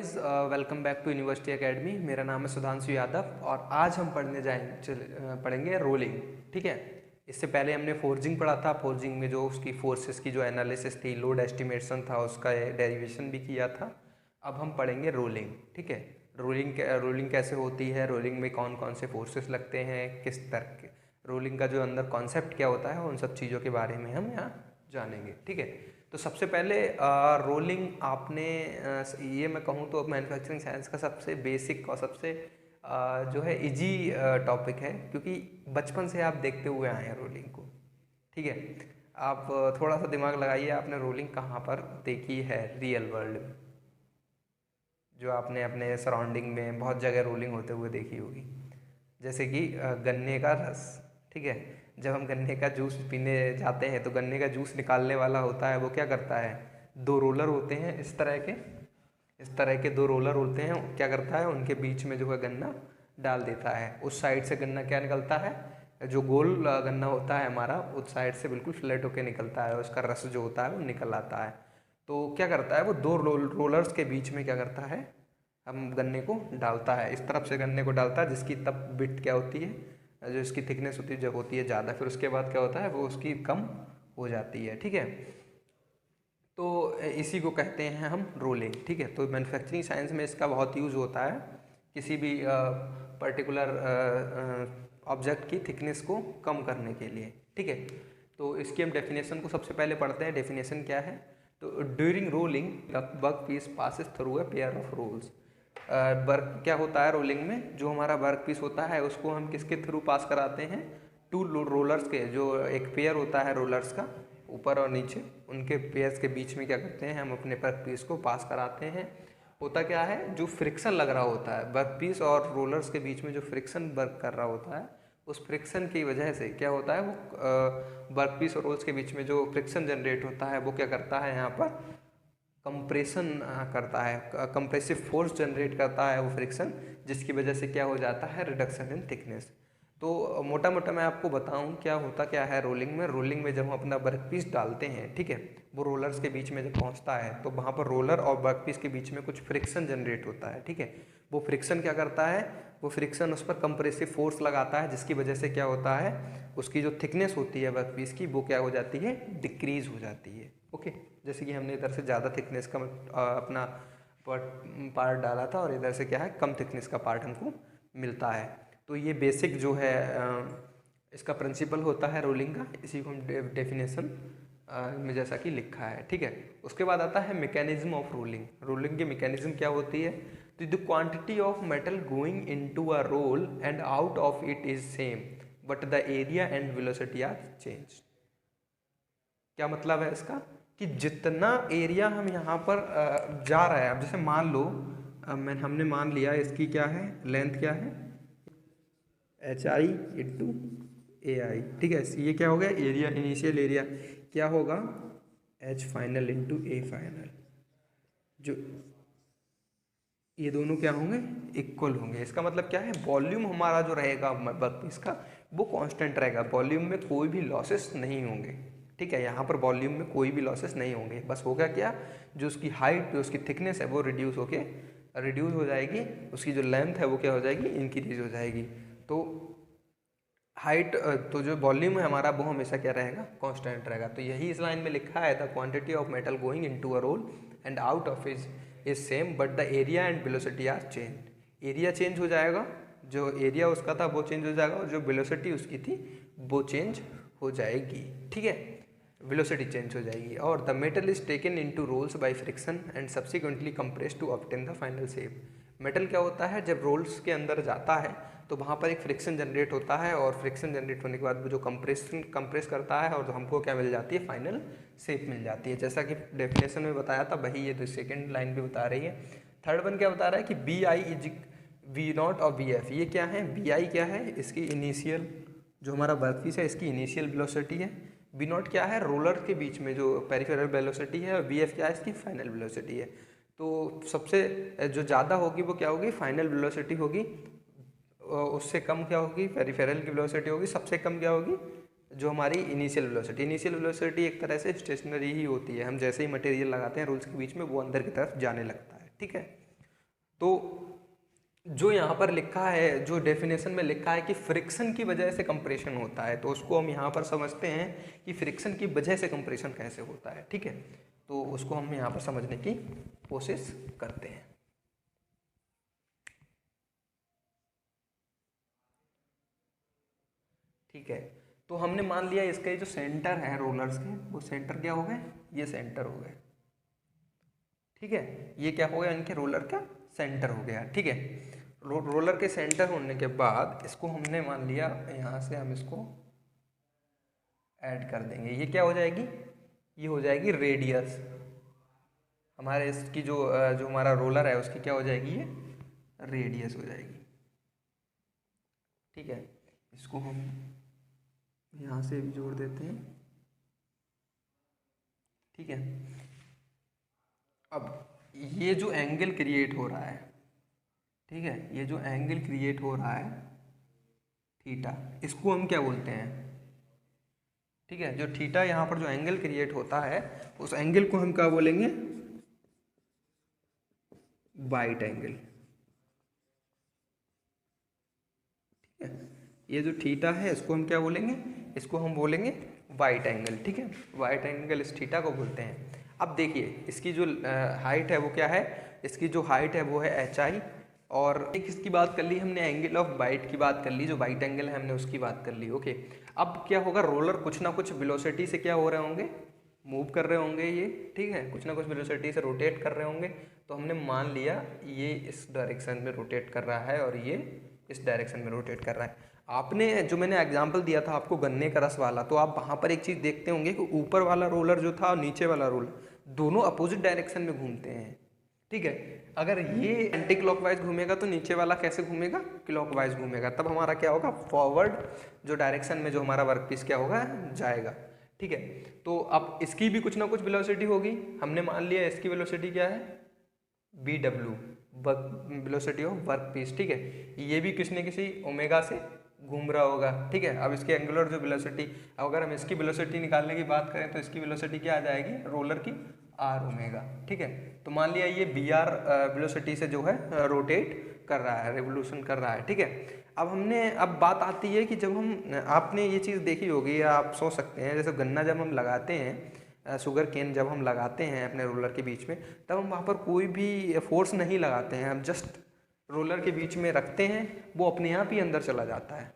Guys, welcome back to university academy. मेरा नाम है सुधांशु यादव और आज हम पढ़ेंगे रोलिंग। ठीक है। इससे पहले हमने फोर्जिंग पढ़ा था। फोर्जिंग में जो उसकी फोर्सेस की जो एनालिसिस थी, लोड एस्टिमेशन था, उसका डेरिवेशन भी किया था। अब हम पढ़ेंगे रोलिंग। ठीक है। रोलिंग कैसे होती है, रोलिंग में कौन कौन से फोर्सेस लगते हैं, किस तरह के रोलिंग का जो अंदर कॉन्सेप्ट क्या होता है, उन सब चीज़ों के बारे में हम यहाँ जानेंगे। ठीक है। तो सबसे पहले रोलिंग आपने ये मैं कहूँ तो मैन्युफैक्चरिंग साइंस का सबसे बेसिक और सबसे जो है इजी टॉपिक है, क्योंकि बचपन से आप देखते हुए आए हैं रोलिंग को। ठीक है। आप थोड़ा सा दिमाग लगाइए, आपने रोलिंग कहाँ पर देखी है रियल वर्ल्ड में। जो आपने अपने सराउंडिंग में बहुत जगह रोलिंग होते हुए देखी होगी, जैसे कि गन्ने का रस। ठीक है। जब हम गन्ने का जूस पीने जाते हैं तो गन्ने का जूस निकालने वाला होता है, वो क्या करता है, दो रोलर होते हैं इस तरह के दो रोलर होते हैं। क्या करता है, उनके बीच में जो है गन्ना डाल देता है। उस साइड से गन्ना क्या निकलता है, जो गोल गन्ना होता है हमारा, उस साइड से बिल्कुल फ्लैट होकर निकलता है, उसका रस जो होता है वो निकल आता है। तो क्या करता है, वो दो रोलर्स के बीच में क्या करता है, हम गन्ने को डालता है। इस तरफ से गन्ने को डालता है, जिसकी तब बिट क्या होती है, जो इसकी थिकनेस होती है, जब होती है ज़्यादा, फिर उसके बाद क्या होता है, वो उसकी कम हो जाती है। ठीक है। तो इसी को कहते हैं हम रोलिंग। ठीक है। तो मैन्युफैक्चरिंग साइंस में इसका बहुत यूज़ होता है, किसी भी पर्टिकुलर ऑब्जेक्ट की थिकनेस को कम करने के लिए। ठीक है। तो इसकी हम डेफिनेशन को सबसे पहले पढ़ते हैं। डेफिनेशन क्या है, तो during rolling the work piece passes through a pair of rolls. Work क्या होता है रोलिंग में, जो हमारा वर्क पीस होता है उसको हम किसके थ्रू पास कराते हैं, टू रोलर्स के, जो एक पेयर होता है रोलर्स का ऊपर और नीचे, उनके पेयर्स के बीच में क्या करते हैं, हम अपने वर्क पीस को पास कराते हैं। होता क्या है, जो फ्रिक्शन लग रहा होता है वर्क पीस और रोलर्स के बीच में, जो फ्रिक्शन वर्क कर रहा होता है, उस फ्रिक्शन की वजह से क्या होता है, वो वर्क पीस और रोल्स के बीच में जो फ्रिक्शन जनरेट होता है, वो क्या करता है, यहाँ पर कंप्रेशन करता है, कंप्रेसिव फोर्स जनरेट करता है वो फ्रिक्शन, जिसकी वजह से क्या हो जाता है, रिडक्शन इन थिकनेस। तो मोटा मोटा मैं आपको बताऊं क्या होता क्या है रोलिंग में। रोलिंग में जब हम अपना वर्क पीस डालते हैं, ठीक है, वो रोलर्स के बीच में जब पहुंचता है, तो वहाँ पर रोलर और वर्क पीस के बीच में कुछ फ्रिक्शन जनरेट होता है। ठीक है। वो फ्रिक्शन क्या करता है, वो फ्रिक्शन उस पर कंप्रेसिव फोर्स लगाता है, जिसकी वजह से क्या होता है, उसकी जो थिकनेस होती है वर्क पीस की, वो क्या हो जाती है, डिक्रीज हो जाती है। ओके। जैसे कि हमने इधर से ज़्यादा थिकनेस का अपना पार्ट डाला था, और इधर से क्या है, कम थिकनेस का पार्ट हमको मिलता है। तो ये बेसिक जो है इसका प्रिंसिपल होता है रोलिंग का। इसी को हम डेफिनेशन में जैसा कि लिखा है। ठीक है। उसके बाद आता है मैकेनिज्म ऑफ रोलिंग। रोलिंग की मैकेनिज्म क्या होती है, तो the quantity of metal going into a roll and out of it is same, but the area and velocity are change. क्या मतलब है इसका, कि जितना एरिया हम यहाँ पर जा रहे हैं, अब जैसे मान लो हमने मान लिया इसकी क्या है, लेंथ क्या है, एच आई इंटू ए आई। ठीक है। ये क्या हो गया, एरिया, इनिशियल एरिया क्या होगा, H final into A final. जो ये दोनों क्या होंगे, इक्वल होंगे। इसका मतलब क्या है, वॉल्यूम हमारा जो रहेगा वर्क पीस का, वो कांस्टेंट रहेगा, वॉल्यूम में कोई भी लॉसेस नहीं होंगे। ठीक है। यहाँ पर वॉल्यूम में कोई भी लॉसेस नहीं होंगे। बस होगा क्या, जो उसकी हाइट, जो उसकी थिकनेस है, वो रिड्यूस हो जाएगी, उसकी जो लेंथ है वो क्या हो जाएगी, इंक्रीज हो जाएगी। तो हाइट, तो जो वॉल्यूम है हमारा, वो हमेशा क्या रहेगा, कांस्टेंट रहेगा। तो यही इस लाइन में लिखा है, the quantity of metal going into a roll and out of is same, but the area and velocity are change. Area change हो जाएगा, जो एरिया उसका था वो चेंज हो जाएगा, और जो वेलोसिटी उसकी थी वो चेंज हो जाएगी। ठीक है। वेलोसिटी चेंज हो जाएगी। और the metal is taken into rolls by friction and subsequently compressed to obtain the final shape. Metal क्या होता है, जब रोल्स के अंदर जाता है तो वहाँ पर एक फ्रिक्शन जनरेट होता है, और फ्रिक्शन जनरेट होने के बाद वो जो कंप्रेस करता है, और हमको क्या मिल जाती है, फाइनल शेप मिल जाती है। जैसा कि डेफिनेशन में बताया था, वही ये सेकेंड लाइन भी बता रही है। थर्ड वन क्या बता रहा है, कि V i is V naught और वी एफ। ये क्या है, बी आई क्या है, इसकी इनिशियल, जो हमारा वर्क पीस है, इसकी इनिशियल वेलोसिटी है। बी नॉट क्या है, रोलर के बीच में जो पेरिफेरल वेलोसिटी है, और वी एफ क्या है, इसकी फाइनल वेलोसिटी है। तो सबसे जो ज़्यादा होगी वो क्या होगी, फाइनल वेलोसिटी होगी, उससे कम क्या होगी, पेरिफेरल की वेलोसिटी होगी, सबसे कम क्या होगी, जो हमारी इनिशियल वेलोसिटी। इनिशियल वेलोसिटी एक तरह से स्टेशनरी ही होती है, हम जैसे ही मटेरियल लगाते हैं रोल्स के बीच में, वो अंदर की तरफ जाने लगता है। ठीक है। तो जो यहाँ पर लिखा है, जो डेफिनेशन में लिखा है कि फ्रिक्शन की वजह से कंप्रेशन होता है, तो उसको हम यहाँ पर समझते हैं कि फ्रिक्शन की वजह से कंप्रेशन कैसे होता है। ठीक है, तो उसको हम यहाँ पर समझने की कोशिश करते हैं। ठीक है, तो हमने मान लिया इसके जो सेंटर है रोलर्स के, वो सेंटर क्या हो गए, ये सेंटर हो गए। ठीक है, ये क्या हो गया, इनके रोलर का सेंटर हो गया। ठीक है, रोलर के सेंटर होने के बाद इसको हमने मान लिया, यहाँ से हम इसको ऐड कर देंगे। ये क्या हो जाएगी, ये हो जाएगी रेडियस। हमारे इसकी जो जो हमारा रोलर है उसकी क्या हो जाएगी, ये रेडियस हो जाएगी। ठीक है, इसको हम यहाँ से भी जोड़ देते हैं। ठीक है, अब ये जो एंगल क्रिएट हो रहा है, ठीक है, ये जो एंगल क्रिएट हो रहा है थीटा, इसको हम क्या बोलते हैं। ठीक है, जो थीटा यहाँ पर जो एंगल क्रिएट होता है, उस एंगल को हम क्या बोलेंगे, वाइट एंगल। ठीक है, ये जो थीटा है इसको हम क्या बोलेंगे, इसको हम बोलेंगे वाइट एंगल। ठीक है, वाइट एंगल इस थीटा को बोलते हैं। अब देखिए इसकी जो हाइट है वो क्या है, इसकी जो हाइट है वो है एच आई, और एक इसकी बात कर ली हमने, एंगल ऑफ वाइट की बात कर ली, जो वाइट एंगल है हमने उसकी बात कर ली। ओके, अब क्या होगा, रोलर कुछ ना कुछ वेलोसिटी से क्या हो रहे होंगे, मूव कर रहे होंगे ये। ठीक है, कुछ ना कुछ वेलोसिटी से रोटेट कर रहे होंगे। तो हमने मान लिया ये इस डायरेक्शन में रोटेट कर रहा है और ये इस डायरेक्शन में रोटेट कर रहा है। आपने जो मैंने एग्जांपल दिया था आपको गन्ने का रस वाला, तो आप वहाँ पर एक चीज़ देखते होंगे कि ऊपर वाला रोलर जो था और नीचे वाला रोलर दोनों अपोजिट डायरेक्शन में घूमते हैं। ठीक है, अगर ये एंटी क्लॉकवाइज घूमेगा तो नीचे वाला कैसे घूमेगा, क्लॉकवाइज घूमेगा। तब हमारा क्या होगा, फॉरवर्ड जो डायरेक्शन में जो हमारा वर्क पीस क्या होगा, जाएगा। ठीक है, तो अब इसकी भी कुछ ना कुछ वेलोसिटी होगी। हमने मान लिया इसकी वेलोसिटी क्या है, V W, work velocity of work piece. ठीक है, ये भी किसी न किसी ओमेगा से घूम रहा होगा। ठीक है, अब इसके एंगुलर जो वेलोसिटी, अगर हम इसकी वेलोसिटी निकालने की बात करें तो इसकी वेलोसिटी क्या आ जाएगी, रोलर की आर ओमेगा। ठीक है, तो मान लिया ये बी आर वेलोसिटी से जो है रोटेट कर रहा है, रेवोल्यूशन कर रहा है। ठीक है, अब बात आती है कि जब हम, आपने ये चीज़ देखी होगी या आप सोच सकते हैं, जैसे गन्ना जब हम लगाते हैं, शुगर केन जब हम लगाते हैं अपने रोलर के बीच में, तब हम वहाँ पर कोई भी फोर्स नहीं लगाते हैं, हम जस्ट रोलर के बीच में रखते हैं, वो अपने आप ही अंदर चला जाता है।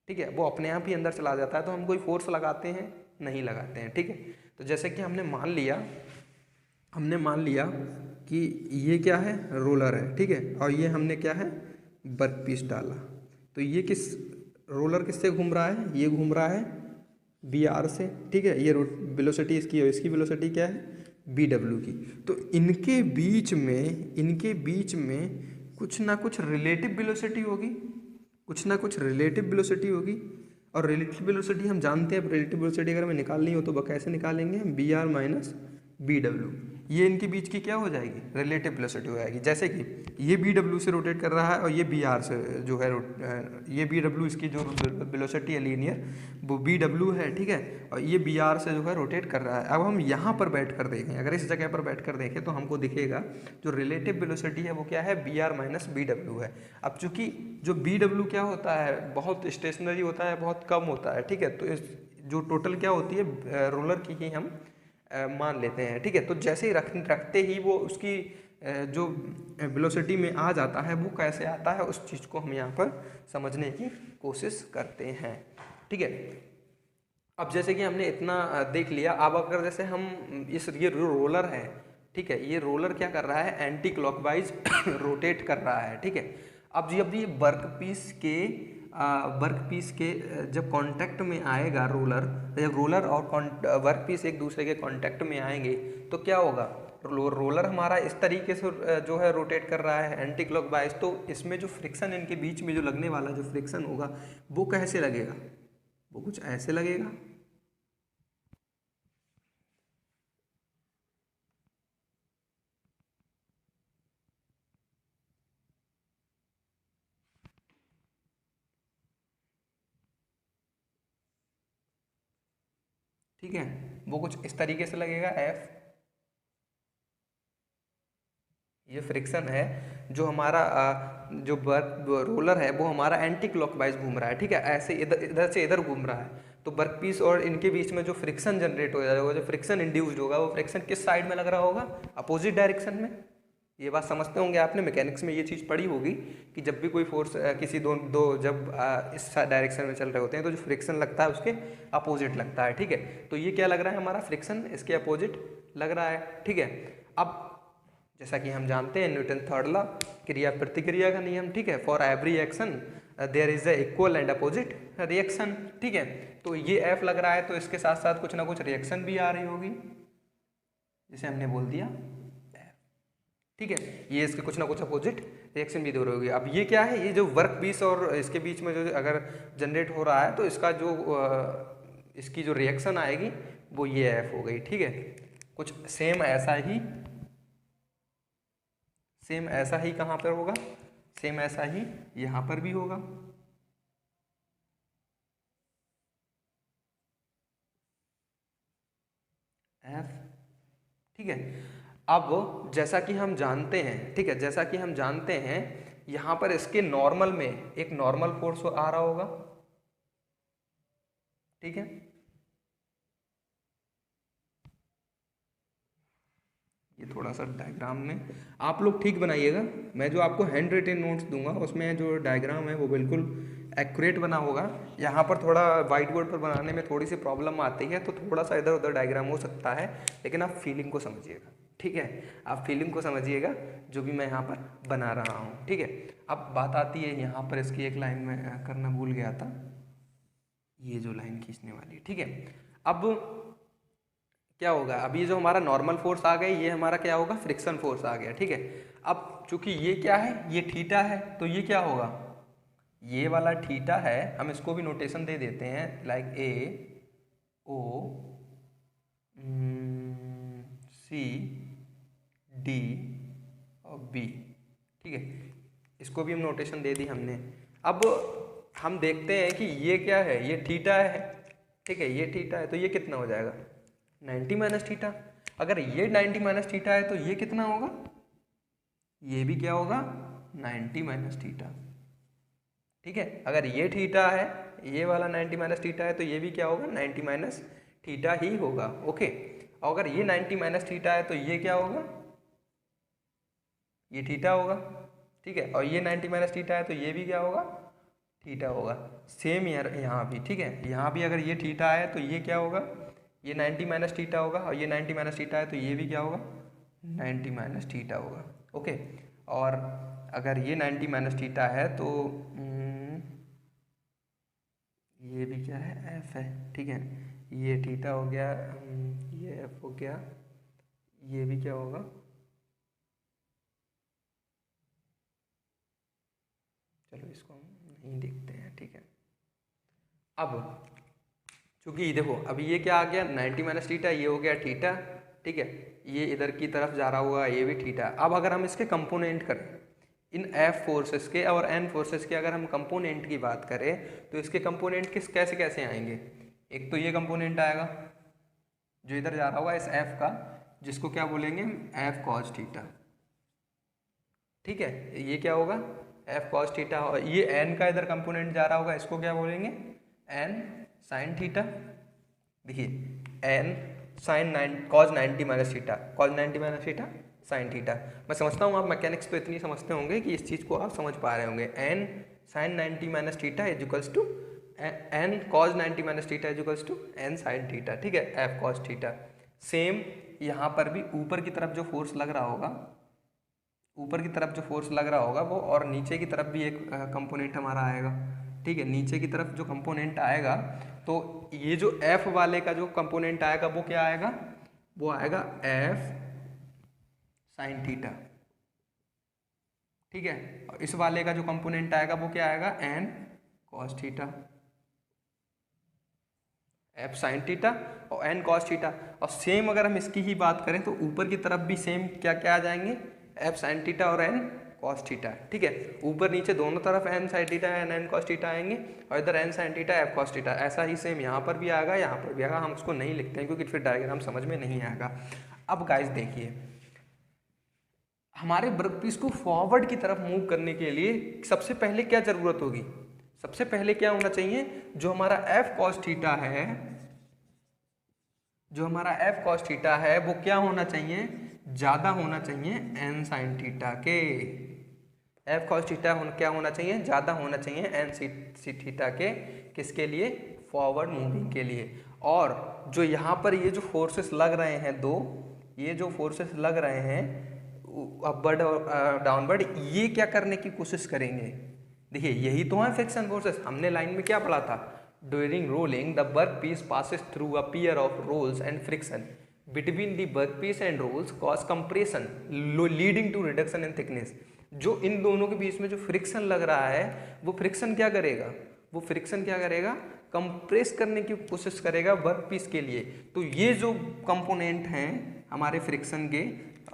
ठीक है, वो अपने आप ही अंदर चला जाता है, तो हम कोई फोर्स लगाते हैं, नहीं लगाते हैं। ठीक है, तो जैसे कि हमने मान लिया कि ये क्या है, रोलर है। ठीक है, और ये हमने क्या है, वर्क पीस डाला, तो ये किस रोलर किससे घूम रहा है, ये घूम रहा है बी आर से। ठीक है, ये वेलोसिटी इसकी है, इसकी वेलोसिटी क्या है, बी डब्ल्यू की। तो इनके बीच में कुछ ना कुछ रिलेटिव वेलोसिटी होगी, कुछ ना कुछ रिलेटिव वेलोसिटी होगी। और रिलेटिव वेलोसिटी हम जानते हैं, अब रिलेटिव वेलोसिटी अगर हमें निकालनी हो तो वह कैसे निकालेंगे, V R minus V W. ये इनके बीच की क्या हो जाएगी, रिलेटिव वेलोसिटी हो जाएगी। जैसे कि ये बी डब्ल्यू से रोटेट कर रहा है और ये बी आर से जो है, ये बी डब्ल्यू इसकी जो वेलोसिटी है लीनियर, वो बी डब्ल्यू है। ठीक है, और ये बी आर से जो है रोटेट कर रहा है। अब हम यहाँ पर बैठ कर देखें, अगर इस जगह पर बैठ कर देखें तो हमको दिखेगा जो रिलेटिव वेलोसिटी है वो क्या है, V R minus V W है। अब चूंकि जो बी डब्ल्यू क्या होता है, बहुत स्टेशनरी होता है, बहुत कम होता है। ठीक है, तो इस जो टोटल क्या होती है रोलर की ही हम मान लेते हैं। ठीक है, तो जैसे ही रखते ही वो उसकी जो वेलोसिटी में आ जाता है, वो कैसे आता है उस चीज़ को हम यहाँ पर समझने की कोशिश करते हैं। ठीक है, अब जैसे कि हमने इतना देख लिया, अब अगर जैसे हम ये रोलर है, ठीक है, ये रोलर क्या कर रहा है, एंटी क्लॉकवाइज रोटेट कर रहा है। ठीक है, अब ये वर्क पीस के जब कांटेक्ट में आएगा रोलर, जब रोलर और वर्क पीस एक दूसरे के कांटेक्ट में आएंगे तो क्या होगा, रोलर हमारा इस तरीके से जो है रोटेट कर रहा है एंटी क्लॉकवाइज, तो इसमें जो फ्रिक्शन इनके बीच में जो लगने वाला जो फ्रिक्शन होगा वो कैसे लगेगा, वो कुछ ऐसे लगेगा। ठीक है, वो कुछ इस तरीके से लगेगा एफ। ये फ्रिक्शन है जो हमारा जो रोलर है वो हमारा एंटी क्लॉकवाइज घूम रहा है, ठीक है, ऐसे इधर इधर से इधर घूम रहा है। तो वर्क पीस और इनके बीच में जो फ्रिक्शन जनरेट हो जाएगा, जो फ्रिक्शन इंड्यूस्ड होगा, वो फ्रिक्शन किस साइड में लग रहा होगा? अपोजिट डायरेक्शन में। ये बात समझते होंगे आपने, मैकेनिक्स में ये चीज़ पढ़ी होगी कि जब भी कोई फोर्स किसी दो दो जब इस डायरेक्शन में चल रहे होते हैं तो जो फ्रिक्शन लगता है उसके अपोजिट लगता है, ठीक है। तो ये क्या लग रहा है? हमारा फ्रिक्शन इसके अपोजिट लग रहा है, ठीक है। अब जैसा कि हम जानते हैं न्यूटन थर्ड लॉ, क्रिया प्रतिक्रिया का नियम, ठीक है, for every action there is a equal and opposite reaction, ठीक है। तो ये एफ लग रहा है तो इसके साथ साथ कुछ ना कुछ रिएक्शन भी आ रही होगी, जिसे हमने बोल दिया एफ, ठीक है। ये इसके कुछ ना कुछ अपोजिट रिएक्शन भी दूर होगी। अब ये क्या है? ये जो वर्क पीस और इसके बीच में जो अगर जनरेट हो रहा है तो इसका जो इसकी जो रिएक्शन आएगी वो ये एफ हो गई, ठीक है। कुछ सेम ऐसा ही कहाँ पर होगा? सेम ऐसा ही यहाँ पर भी होगा, एफ, ठीक है। अब जैसा कि हम जानते हैं, ठीक है, जैसा कि हम जानते हैं यहाँ पर इसके नॉर्मल में एक नॉर्मल फोर्स आ रहा होगा, ठीक है। ये थोड़ा सा डायग्राम में आप लोग ठीक बनाइएगा, मैं जो आपको हैंड रिटेन नोट्स दूंगा उसमें जो डायग्राम है वो बिल्कुल एक्यूरेट बना होगा। यहाँ पर थोड़ा वाइट बोर्ड पर बनाने में थोड़ी सी प्रॉब्लम आती है तो थोड़ा सा इधर उधर डायग्राम हो सकता है, लेकिन आप फीलिंग को समझिएगा, ठीक है। आप फीलिंग को समझिएगा जो भी मैं यहाँ पर बना रहा हूँ, ठीक है। अब बात आती है यहाँ पर, इसकी एक लाइन में करना भूल गया था, ये जो लाइन खींचने वाली, ठीक है। अब क्या होगा? अब ये जो हमारा नॉर्मल फोर्स आ गया, ये हमारा क्या होगा? फ्रिक्शन फोर्स आ गया, ठीक है। अब चूंकि ये क्या है? ये थीटा है, तो ये क्या होगा? ये वाला थीटा है, हम इसको भी नोटेशन दे देते हैं like A O C D और बी, ठीक है। इसको भी हम नोटेशन दे दी हमने। अब हम देखते हैं कि ये क्या है? ये थीटा है, ठीक है, ये थीटा है, तो ये कितना हो जाएगा? 90 माइनस थीटा। अगर ये 90 माइनस थीटा है तो ये कितना होगा? ये भी क्या होगा? 90 माइनस थीटा, ठीक है। अगर ये थीटा है, ये वाला 90 माइनस थीटा है, तो ये भी क्या होगा? 90 माइनस थीटा ही होगा, ओके। और अगर ये 90 माइनस थीटा है तो ये क्या होगा? ये थीटा होगा, ठीक है। और ये 90 माइनस थीटा है तो ये भी क्या होगा? थीटा होगा। सेम यार यहाँ भी, ठीक है, यहाँ भी अगर ये थीटा है तो ये क्या होगा? ये 90 माइनस थीटा होगा, और ये 90 माइनस थीटा है तो ये भी क्या होगा? 90 माइनस थीटा होगा, ओके। और अगर ये 90 माइनस थीटा है तो ये भी क्या है? एफ है, ठीक है। ये थीटा हो गया, ये एफ हो गया, ये भी क्या होगा? चलो इसको हम नहीं देखते हैं, ठीक है। अब चूंकि देखो अभी ये क्या आ गया? 90 माइनस थीटा, ये हो गया थीटा, ठीक है। ये इधर की तरफ जा रहा हुआ, ये भी थीटा। अब अगर हम इसके कंपोनेंट करें, इन एफ फोर्सेस के और एन फोर्सेस के अगर हम कंपोनेंट की बात करें तो इसके कंपोनेंट किस कैसे कैसे आएंगे? एक तो ये कंपोनेंट आएगा जो इधर जा रहा होगा इस एफ का, जिसको क्या बोलेंगे? एफ कॉस थीटा, ठीक है। ये क्या होगा? F cos theta. और ये एन का इधर कंपोनेंट जा रहा होगा, इसको क्या बोलेंगे? N sine theta. देखिए N sine cos 90 minus theta, cos 90 minus theta sine theta. मैं समझता हूँ आप मैकेनिक्स तो इतनी समझते होंगे कि इस चीज़ को आप समझ पा रहे होंगे। N sine 90 minus theta is equals to N cos 90 minus theta is equals to N sine theta, ठीक है, एफ कॉस थीटा। सेम यहाँ पर भी ऊपर की तरफ जो फोर्स लग रहा होगा, ऊपर की तरफ जो फोर्स लग रहा होगा वो, और नीचे की तरफ भी एक कंपोनेंट हमारा आएगा, ठीक है। नीचे की तरफ जो कंपोनेंट आएगा तो ये जो एफ वाले का जो कंपोनेंट आएगा वो क्या आएगा? वो आएगा एफ साइन थीटा, ठीक है। और इस वाले का जो कंपोनेंट आएगा वो क्या आएगा? N cos theta, F sine theta और एन कॉस थीटा। और सेम अगर हम इसकी ही बात करें तो ऊपर की तरफ भी सेम क्या क्या आ जाएंगे? एफ साइन थीटा और एन कॉस थीटा, ठीक है। ऊपर नीचे दोनों तरफ N sine theta N N cos theta आएंगे, और इधर N sine theta F cos theta. ऐसा ही सेम यहाँ पर भी आएगा, यहाँ पर भी आएगा। हम उसको नहीं लिखते हैं क्योंकि फिर डायग्राम समझ में नहीं आएगा। अब गाइस देखिए, हमारे वर्कपीस को फॉरवर्ड की तरफ मूव करने के लिए सबसे पहले क्या जरूरत होगी, सबसे पहले क्या होना चाहिए, जो हमारा एफ कॉस थीटा है, जो हमारा एफ कॉस थीटा है वो क्या होना चाहिए, ज्यादा होना चाहिए एन साइन थीटा के। एफ कॉस थीटा क्या होना चाहिए, ज्यादा होना चाहिए एन सी थीटा के, किसके लिए, फॉरवर्ड मूविंग के लिए। और जो यहाँ पर ये जो फोर्सेस लग रहे हैं दो, ये जो फोर्सेस लग रहे हैं अपवर्ड और डाउनवर्ड, ये क्या करने की कोशिश करेंगे, देखिए यही तो है फ्रिक्शन फोर्सेस। हमने लाइन में क्या पढ़ा था, during rolling the work piece passes through a pair of rolls and friction between the work piece and rolls cause compression leading to reduction in thickness. जो इन दोनों के बीच में जो फ्रिक्शन लग रहा है, वो फ्रिक्शन क्या करेगा, वो फ्रिक्शन क्या करेगा, कंप्रेस करने की कोशिश करेगा वर्क पीस के लिए। तो ये जो कंपोनेंट हैं हमारे फ्रिक्शन के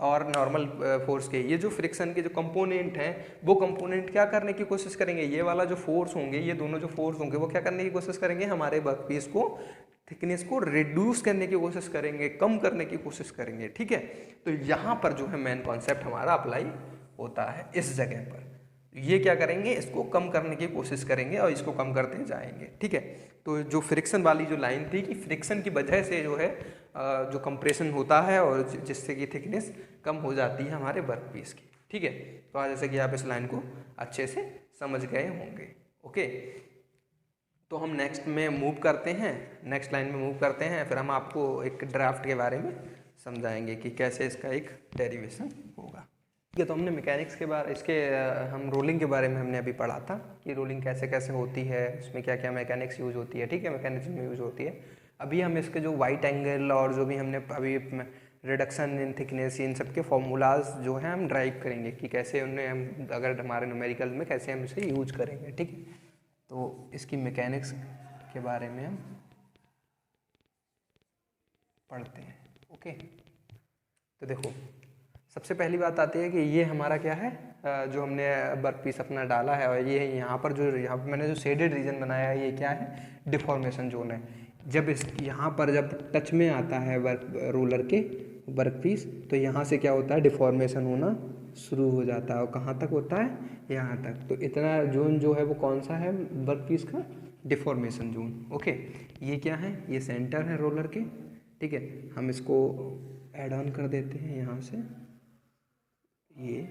और नॉर्मल फोर्स के, ये जो फ्रिक्शन के जो कंपोनेंट हैं, वो कंपोनेंट क्या करने की कोशिश करेंगे, ये वाला जो फोर्स होंगे, ये दोनों जो फोर्स होंगे, वो क्या करने की कोशिश करेंगे, हमारे वर्क पीस को थिकनेस को रिड्यूस करने की कोशिश करेंगे, कम करने की कोशिश करेंगे। ठीक है, तो यहाँ पर जो है मेन कॉन्सेप्ट हमारा अप्लाई होता है इस जगह पर। ये क्या करेंगे, इसको कम करने की कोशिश करेंगे और इसको कम करते जाएंगे। ठीक है, तो जो फ्रिक्शन वाली जो लाइन थी कि फ्रिक्शन की वजह से जो है जो कंप्रेशन होता है और जिससे कि थिकनेस कम हो जाती है हमारे वर्क पीस की। ठीक है, तो आज जैसे कि आप इस लाइन को अच्छे से समझ गए होंगे। ओके, तो हम नेक्स्ट में मूव करते हैं, नेक्स्ट लाइन में मूव करते हैं, फिर हम आपको एक ड्राफ्ट के बारे में समझाएंगे कि कैसे इसका एक डेरिवेशन होगा। ठीक है, तो हमने मैकेनिक्स के बारे इसके हम रोलिंग के बारे में हमने अभी पढ़ा था कि रोलिंग कैसे कैसे होती है, इसमें क्या क्या मैकेनिक्स यूज होती है। ठीक है, मैकेनिज्म में यूज होती है। अभी हम इसके जो वाइट एंगल और जो भी हमने अभी रिडक्शन इन थिकनेस, इन सब के फॉर्मूलाज जो हैं हम ड्राइव करेंगे कि कैसे उन्हें हम अगर हमारे न्यूमेरिकल में कैसे हम इसे यूज करेंगे। ठीक है, तो इसकी मैकेनिक्स के बारे में हम पढ़ते हैं। ओके, तो देखो सबसे पहली बात आती है कि ये हमारा क्या है, जो हमने वर्क पीस अपना डाला है और ये यहाँ पर जो मैंने जो शेडेड रीजन बनाया है, ये क्या है, डिफॉर्मेशन जोन है। जब इस यहाँ पर जब टच में आता है रोलर के वर्क पीस, तो यहाँ से क्या होता है, डिफॉर्मेशन होना शुरू हो जाता है। और कहाँ तक होता है, यहाँ तक। तो इतना जोन जो है वो कौन सा है वर्क पीस का, डिफॉर्मेशन जोन। ओके, ये क्या है, ये सेंटर है रोलर के। ठीक है, हम इसको ऐड ऑन कर देते हैं यहाँ से, ये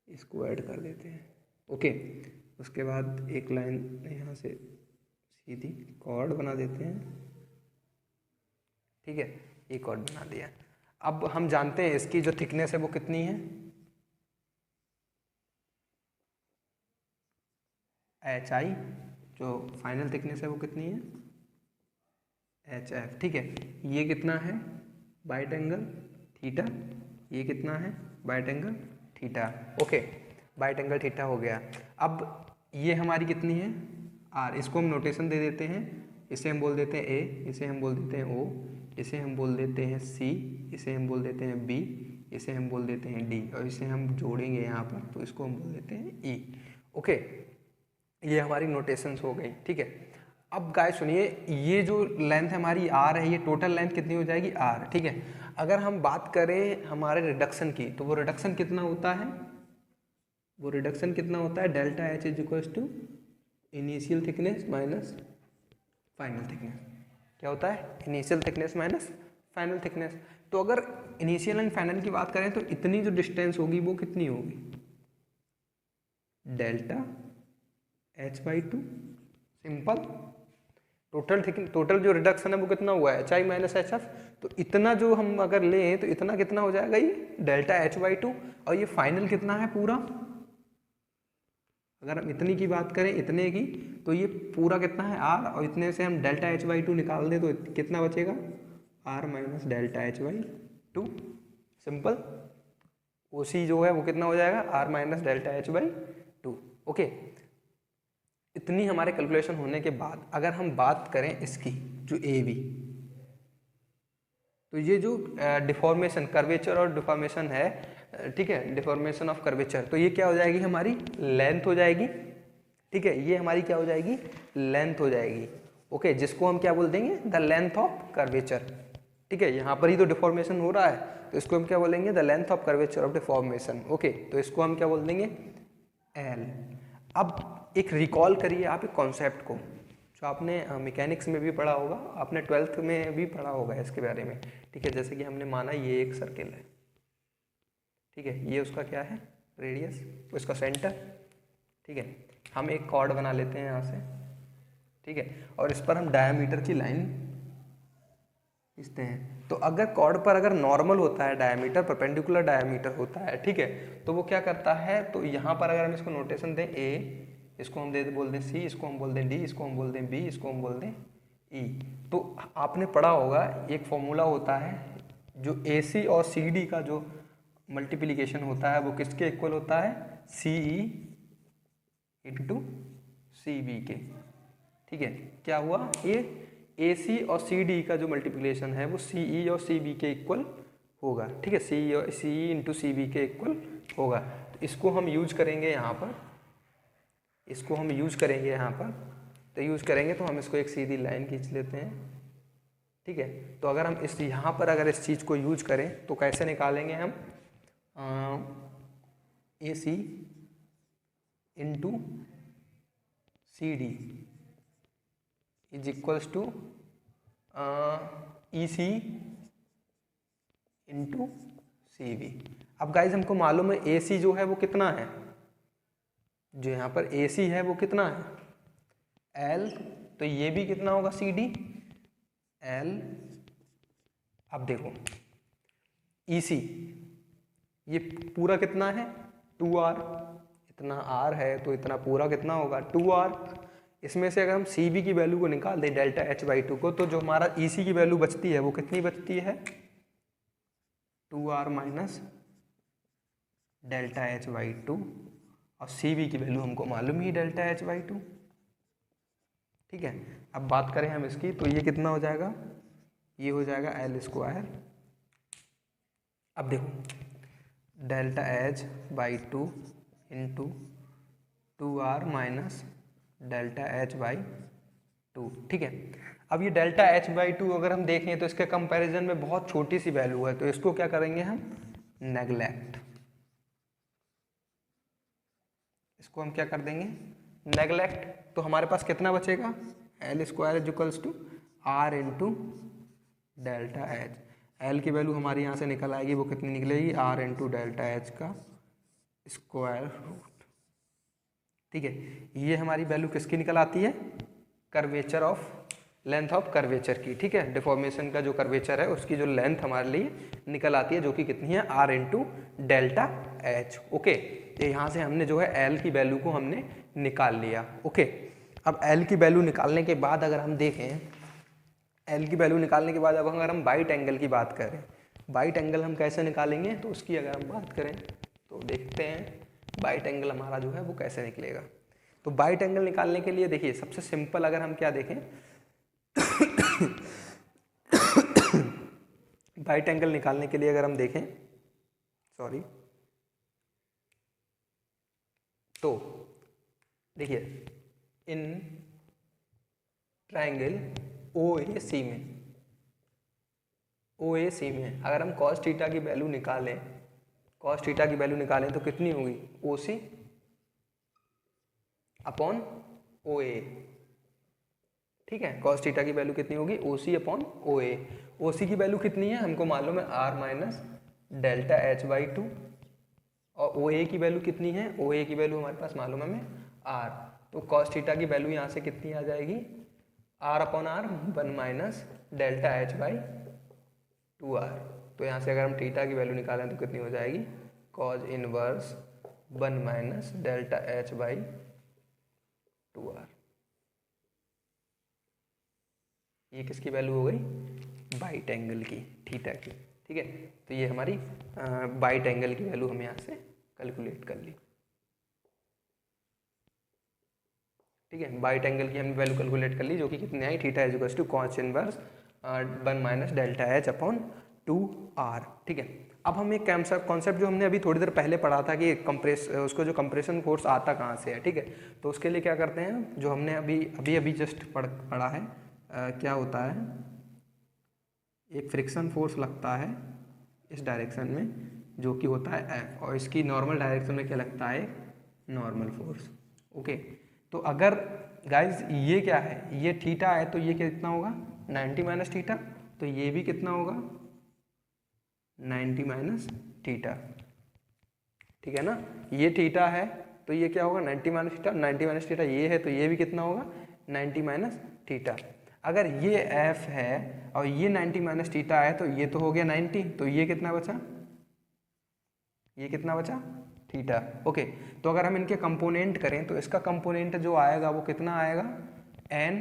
इसको ऐड कर देते हैं। ओके, उसके बाद एक लाइन यहाँ से सीधी कॉर्ड बना देते हैं। ठीक है, एक कॉर्ड बना दिया। अब हम जानते हैं इसकी जो थिकनेस है वो कितनी है, एच आई, जो फाइनल थिकनेस है वो कितनी है, एच एफ। ठीक है, ये कितना है, बाइट एंगल थीटा, ये कितना है, bite angle theta. Okay, bite angle theta हो गया। अब ये हमारी कितनी है, आर। इसको हम नोटेशन दे देते हैं, इसे हम बोल देते हैं ए, इसे हम बोल देते हैं ओ, इसे हम बोल देते हैं सी, इसे हम बोल देते हैं बी, इसे हम बोल देते हैं डी, और इसे हम जोड़ेंगे यहाँ पर तो इसको हम बोल देते हैं ई। ओके, ये हमारी नोटेशंस हो गई। ठीक है, अब गाइस सुनिए, ये जो लेंथ हमारी आर है, ये टोटल लेंथ कितनी हो जाएगी, आर। ठीक है, अगर हम बात करें हमारे रिडक्शन की, तो वो रिडक्शन कितना होता है, वो रिडक्शन कितना होता है, delta H is equal to initial thickness minus final thickness. क्या होता है, initial thickness minus final thickness. तो अगर इनिशियल एंड फाइनल की बात करें तो इतनी जो डिस्टेंस होगी वो कितनी होगी, delta H by two. Simple, total जो रिडक्शन है वो कितना हुआ है, H I minus H F. तो इतना जो हम अगर लें तो इतना कितना हो जाएगा, ये डेल्टा एच बाई टू। और ये फाइनल कितना है पूरा, अगर हम इतनी की बात करें, इतने की, तो ये पूरा कितना है, आर। और इतने से हम डेल्टा एच बाई टू निकाल दें तो कितना बचेगा, R minus delta H by two. Simple, OC जो है वो कितना हो जाएगा, R minus delta H by two. Okay, इतनी हमारे कैलकुलेशन होने के बाद अगर हम बात करें इसकी जो ए बी, तो ये जो डिफॉर्मेशन, कर्वेचर और डिफॉर्मेशन है, ठीक है, डिफॉर्मेशन ऑफ कर्वेचर, तो ये क्या हो जाएगी, हमारी लेंथ हो जाएगी। ठीक है, ये हमारी क्या हो जाएगी, लेंथ हो जाएगी। ओके, जिसको हम क्या बोल देंगे, द लेंथ ऑफ कर्वेचर। ठीक है, यहाँ पर ही तो डिफॉर्मेशन हो रहा है, तो इसको हम क्या बोलेंगे, the length of curvature of deformation. Okay, तो इसको हम क्या बोल देंगे, एल। अब एक रिकॉल करिए आप एक कॉन्सेप्ट को जो आपने मैकेनिक्स में भी पढ़ा होगा, आपने 12th में भी पढ़ा होगा इसके बारे में। ठीक है, जैसे कि हमने माना ये एक सर्किल है, ठीक है, ये उसका क्या है, रेडियस, उसका सेंटर। ठीक है, हम एक कॉर्ड बना लेते हैं यहाँ से, ठीक है, और इस पर हम डायमीटर की लाइन खींचते हैं। तो अगर कॉर्ड पर अगर नॉर्मल होता है डायमीटर, परपेंडिकुलर डायमीटर होता है, ठीक है, तो वो क्या करता है, तो यहाँ पर अगर हम इसको नोटेशन दें ए, इसको हम बोल दें सी, इसको हम बोल दें डी, इसको हम बोल दें बी, इसको हम बोल दें ई। तो आपने पढ़ा होगा एक फॉर्मूला होता है जो ए सी और सी डी का जो मल्टीप्लिकेशन होता है वो किसके इक्वल होता है, सी ई इंटू सी बी के। ठीक है, क्या हुआ, ये ए सी और सी डी का जो मल्टीप्लिकेशन है वो सी ई और सी बी के इक्वल होगा। ठीक है, सी ई इंटू सी बी के इक्वल होगा। तो इसको हम यूज करेंगे यहाँ पर, इसको हम यूज करेंगे यहाँ पर, तो यूज करेंगे तो हम इसको एक सीधी लाइन खींच लेते हैं। ठीक है, तो अगर हम इस यहाँ पर अगर इस चीज़ को यूज करें तो कैसे निकालेंगे हम, A C into C D is equals to E C into C B. अब गाइज हमको मालूम है ए सी जो है वो कितना है, जो यहाँ पर ए सी है वो कितना है, एल, तो ये भी कितना होगा, सी डी एल। अब देखो ई सी ये पूरा कितना है, 2r, इतना r है तो इतना पूरा कितना होगा, 2r। इसमें से अगर हम सी बी की वैल्यू को निकाल दें डेल्टा एच बाई 2 को, तो जो हमारा ई सी की वैल्यू बचती है वो कितनी बचती है, 2r minus delta H by 2, और सी बी की वैल्यू हमको मालूम ही डेल्टा एच बाई 2। ठीक है, अब बात करें हम इसकी, तो ये कितना हो जाएगा, ये हो जाएगा एल स्क्वायर। अब देखो delta H by 2 into 2r minus delta H by 2। ठीक है, अब ये डेल्टा एच बाई 2 अगर हम देखें तो इसके कंपैरिजन में बहुत छोटी सी वैल्यू है, तो इसको क्या करेंगे हम, नेगलेक्ट, इसको हम क्या कर देंगे, नेगलेक्ट। तो हमारे पास कितना बचेगा, L square is equals to R into delta H. L की वैल्यू हमारी यहाँ से निकल आएगी, वो कितनी निकलेगी, आर इंटू डेल्टा एच का स्क्वायर रूट। ठीक है, ये हमारी वैल्यू किसकी निकल आती है, curvature of, length of curvature की। ठीक है, डिफॉर्मेशन का जो कर्वेचर है उसकी जो लेंथ हमारे लिए निकल आती है, जो कि कितनी है, R into delta H. Okay, तो यहाँ से हमने जो है एल की वैल्यू को हमने निकाल लिया। ओके, अब एल की वैल्यू निकालने के बाद अगर हम देखें, एल की वैल्यू निकालने के बाद अब अगर हम बाइट एंगल की बात करें, बाइट एंगल हम कैसे निकालेंगे, तो उसकी अगर हम बात करें तो देखते हैं बाइट एंगल हमारा जो है वो कैसे निकलेगा। तो बाइट एंगल निकालने के लिए देखिए सबसे सिंपल अगर हम क्या देखें बाइट एंगल निकालने के लिए अगर हम देखें, सॉरी, तो देखिए इन ट्रायंगल ओ ए सी में, ओ ए सी में अगर हम कॉस थीटा की वैल्यू निकालें, कॉस थीटा की वैल्यू निकालें तो कितनी होगी, ओ सी अपॉन ओ ए। ठीक है, कॉस थीटा की वैल्यू कितनी होगी, ओ सी अपॉन ओ ए। ओ सी की वैल्यू कितनी है, हमको मालूम है R minus delta H by 2, और ओ ए की वैल्यू कितनी है, ओ ए की वैल्यू हमारे पास मालूम है हमें आर। तो कॉस थीटा की वैल्यू यहाँ से कितनी आ जाएगी, R upon R 1 minus delta H by 2r। तो यहाँ से अगर हम थीटा की वैल्यू निकालें तो कितनी हो जाएगी, cause inverse 1 minus delta H by 2r। ये किसकी वैल्यू हो गई, बाइट एंगल की, थीटा की। ठीक है, तो ये हमारी बाइट एंगल की वैल्यू हम यहाँ से कैलकुलेट कर ली। ठीक है, बाइट एंगल की हमने वैल्यू कैलकुलेट कर ली, जो कि कितनी आई, theta is equals to cos inverse 1 minus delta H upon 2r। ठीक है, अब हम एक कॉन्सेप्ट जो हमने अभी थोड़ी देर पहले पढ़ा था कि उसको जो कंप्रेशन फोर्स आता कहाँ से है। ठीक है, तो उसके लिए क्या करते हैं, जो हमने अभी जस्ट पढ़ा है, क्या होता है, एक फ्रिक्शन फोर्स लगता है इस डायरेक्शन में जो कि होता है F, और इसकी नॉर्मल डायरेक्शन में क्या लगता है, नॉर्मल फोर्स। ओके, तो अगर गाइज ये क्या है, ये थीटा है, तो ये कितना होगा 90 माइनस थीटा, तो ये भी कितना होगा 90 माइनस थीटा, ठीक है ना। ये थीटा है तो ये क्या होगा 90 माइनस थीटा, 90 माइनस थीटा ये है तो ये भी कितना होगा 90 माइनस थीटा। अगर ये F है और ये 90 माइनस थीटा है तो ये तो हो गया 90, तो ये कितना बचा, ये कितना बचा थीटा। ओके, तो अगर हम इनके कंपोनेंट करें तो इसका कंपोनेंट जो आएगा वो कितना आएगा n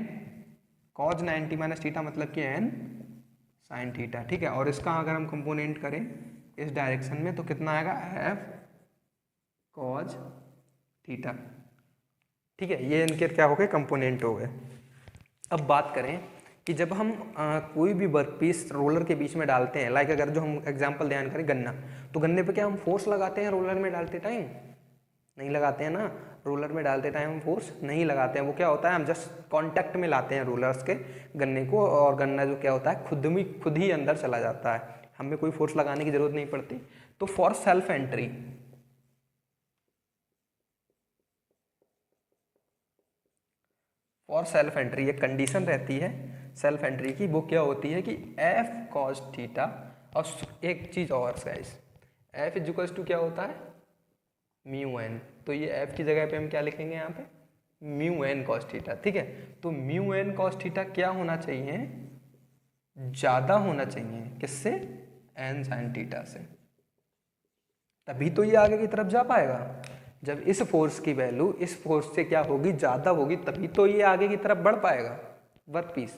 cos 90 माइनस थीटा, मतलब कि n sin थीटा, ठीक है। और इसका अगर हम कंपोनेंट करें इस डायरेक्शन में तो कितना आएगा f cos थीटा, ठीक है। ये इनके क्या हो गए, कंपोनेंट हो गए। अब बात करें कि जब हम कोई भी वर्कपीस रोलर के बीच में डालते हैं, लाइक अगर जो हम एग्जांपल ध्यान करें गन्ना, तो गन्ने पे क्या हम फोर्स लगाते हैं रोलर में डालते टाइम, नहीं लगाते हैं ना। रोलर में डालते टाइम हम फोर्स नहीं लगाते हैं, वो क्या होता है हम जस्ट कांटेक्ट में लाते हैं रोलर्स के गन्ने को, और गन्ना जो क्या होता है खुद ही अंदर चला जाता है, हमें कोई फोर्स लगाने की जरूरत नहीं पड़ती। तो फॉर सेल्फ एंट्री, और सेल्फ एंट्री एक कंडीशन रहती है सेल्फ एंट्री की, वो क्या होती है कि F cos थीटा, और एक चीज़ और guys, F is equals to क्या होता है म्यू एन, तो ये F की जगह पे हम क्या लिखेंगे यहाँ पे म्यू एन कॉस थीटा, ठीक है। तो म्यू एन कॉस थीटा क्या होना चाहिए, ज़्यादा होना चाहिए किससे, एन साइन थीटा से, तभी तो ये आगे की तरफ जा पाएगा। जब इस फोर्स की वैल्यू इस फोर्स से क्या होगी, ज़्यादा होगी, तभी तो ये आगे की तरफ बढ़ पाएगा वर्कपीस,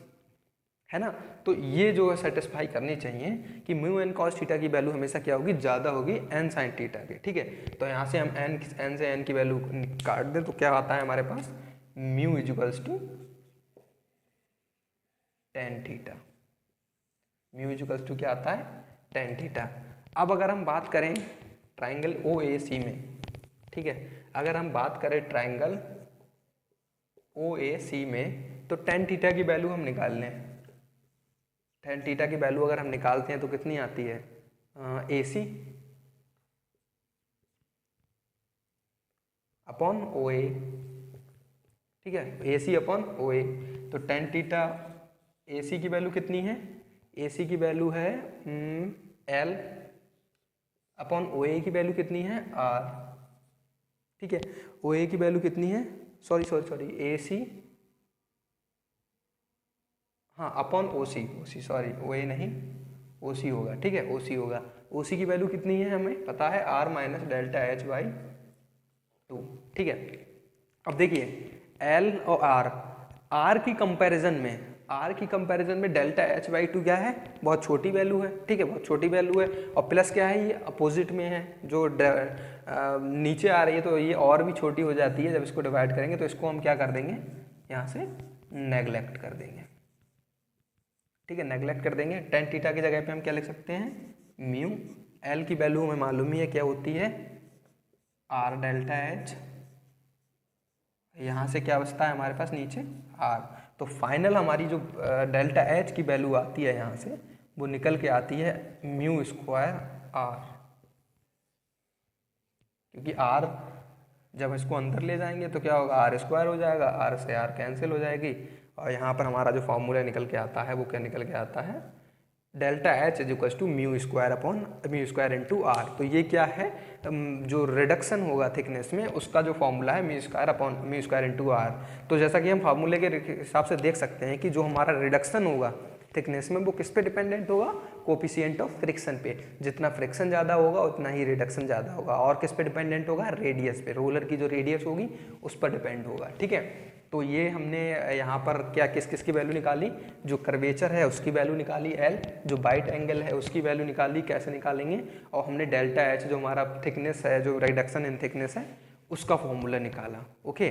है ना। तो ये जो है सेटिस्फाई करनी चाहिए कि म्यू एन कॉस थीटा की वैल्यू हमेशा क्या होगी, ज़्यादा होगी एन साइन थीटा के, ठीक है। तो यहाँ से हम एन से एन की वैल्यू काट दें तो क्या आता है हमारे पास mu is equals to ten theta, mu is equals to क्या आता है टेन थीटा। अब अगर हम बात करें ट्राइंगल ओ ए सी में, ठीक है, अगर हम बात करें ट्राइंगल ओ ए सी में तो टेन थीटा की वैल्यू हम निकाल लें, टेन थीटा की वैल्यू अगर हम निकालते हैं तो कितनी आती है ए सी अपॉन ओ ए, ठीक है, ए सी अपॉन ओ ए। तो टेन थीटा ए सी की वैल्यू कितनी है, ए सी की वैल्यू है एल अपॉन ओ ए की वैल्यू कितनी है आर, ठीक है। ओ ए की वैल्यू कितनी है, सॉरी ए सी, हाँ अपॉन ओ सी सॉरी ओ ए नहीं ओ सी होगा, ठीक है, ओ सी होगा। ओ सी की वैल्यू कितनी है हमें पता है R minus delta H by two, ठीक है। अब देखिए एल और आर की कंपैरिजन में डेल्टा एच बाई टू क्या है, बहुत छोटी वैल्यू है, ठीक है, बहुत छोटी वैल्यू है। और प्लस क्या है ये अपोजिट में है, जो नीचे आ रही है तो ये और भी छोटी हो जाती है, जब इसको डिवाइड करेंगे तो इसको हम क्या कर देंगे यहाँ से नेगलेक्ट कर देंगे, ठीक है, नेगलेक्ट कर देंगे। टेन थीटा की जगह पे हम क्या लिख सकते हैं म्यू, एल की वैल्यू हमें मालूम ही है क्या होती है आर डेल्टा एच, यहाँ से क्या बचता है हमारे पास नीचे आर। तो फाइनल हमारी जो डेल्टा एच की वैल्यू आती है यहाँ से वो निकल के आती है म्यू स्क्वायर आर, क्योंकि आर जब इसको अंदर ले जाएंगे तो क्या होगा आर स्क्वायर हो जाएगा, आर से आर कैंसिल हो जाएगी, और यहाँ पर हमारा जो फॉर्मूला निकल के आता है वो क्या निकल के आता है delta H is equal to mu square upon mu square into R. तो ये क्या है जो रिडक्शन होगा थिकनेस में उसका जो फॉर्मूला है mu square upon mu square into R. तो जैसा कि हम फार्मूले के हिसाब से देख सकते हैं कि जो हमारा रिडक्शन होगा थिकनेस में वो किस पे डिपेंडेंट होगा, कोफिशिएंट ऑफ फ्रिक्शन पे। जितना फ्रिक्शन ज़्यादा होगा उतना ही रिडक्शन ज़्यादा होगा। और किस पे डिपेंडेंट होगा, रेडियस पे, रोलर की जो रेडियस होगी उस पर डिपेंड होगा, ठीक है। तो ये हमने यहाँ पर क्या किस किस की वैल्यू निकाली, जो कर्वेचर है उसकी वैल्यू निकाली एल, जो बाइट एंगल है उसकी वैल्यू निकाली, कैसे निकालेंगे, और हमने डेल्टा एच जो हमारा थिकनेस है, जो रिडक्शन इन थिकनेस है उसका फॉर्मूला निकाला, ओके।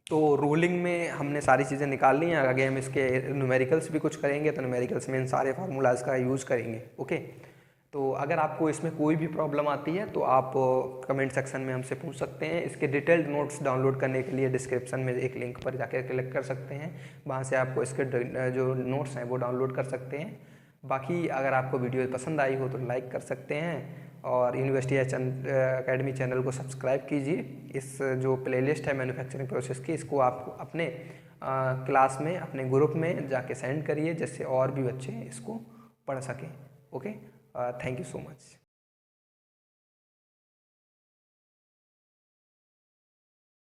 तो रोलिंग में हमने सारी चीज़ें निकाल ली हैं। आगे हम इसके न्यूमेरिकल्स भी कुछ करेंगे तो न्यूमेरिकल्स में इन सारे फार्मूलाज का यूज़ करेंगे, ओके। तो अगर आपको इसमें कोई भी प्रॉब्लम आती है तो आप कमेंट सेक्शन में हमसे पूछ सकते हैं। इसके डिटेल्ड नोट्स डाउनलोड करने के लिए डिस्क्रिप्शन में एक लिंक पर जाकर क्लिक कर सकते हैं, वहाँ से आपको इसके जो नोट्स हैं वो डाउनलोड कर सकते हैं। बाकी अगर आपको वीडियो पसंद आई हो तो लाइक कर सकते हैं और यूनिवर्सिटी एकेडमी चैनल को सब्सक्राइब कीजिए। इस जो प्लेलिस्ट है मैन्युफैक्चरिंग प्रोसेस की, इसको आप अपने क्लास में, अपने ग्रुप में जाके सेंड करिए, जिससे और भी बच्चे इसको पढ़ सकें। Okay, thank you so much.